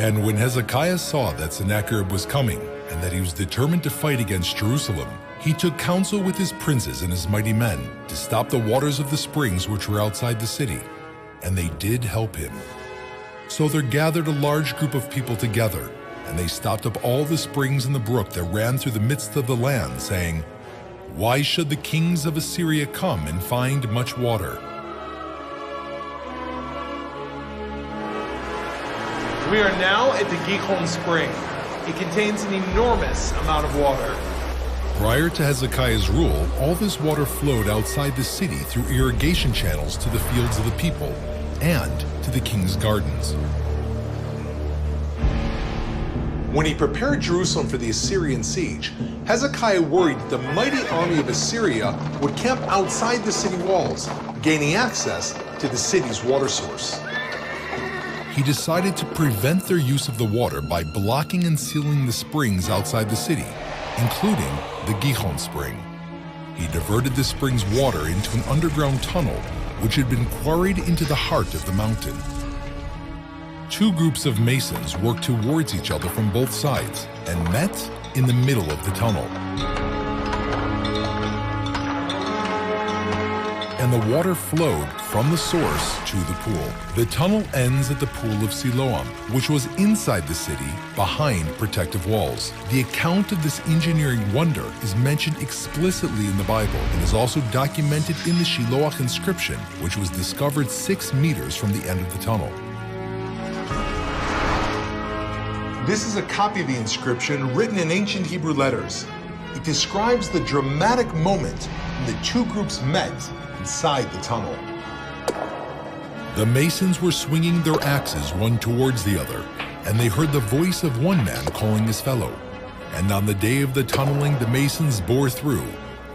And when Hezekiah saw that Sennacherib was coming, and that he was determined to fight against Jerusalem, he took counsel with his princes and his mighty men to stop the waters of the springs which were outside the city, and they did help him. So there gathered a large group of people together, and they stopped up all the springs in the brook that ran through the midst of the land, saying, "Why should the kings of Assyria come and find much water?" We are now at the Gihon Spring. It contains an enormous amount of water. Prior to Hezekiah's rule, all this water flowed outside the city through irrigation channels to the fields of the people and to the king's gardens. When he prepared Jerusalem for the Assyrian siege, Hezekiah worried that the mighty army of Assyria would camp outside the city walls, gaining access to the city's water source. He decided to prevent their use of the water by blocking and sealing the springs outside the city, including the Gihon Spring. He diverted the spring's water into an underground tunnel which had been quarried into the heart of the mountain. Two groups of masons worked towards each other from both sides and met in the middle of the tunnel. And the water flowed from the source to the pool. The tunnel ends at the pool of Siloam, which was inside the city, behind protective walls. The account of this engineering wonder is mentioned explicitly in the Bible and is also documented in the Shiloach inscription, which was discovered 6 meters from the end of the tunnel. This is a copy of the inscription written in ancient Hebrew letters. It describes the dramatic moment when the two groups met inside the tunnel. The masons were swinging their axes one towards the other, and they heard the voice of one man calling his fellow. And on the day of the tunneling, the masons bore through,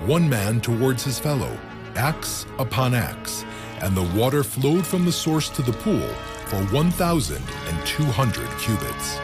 one man towards his fellow, axe upon axe, and the water flowed from the source to the pool for 1,200 cubits.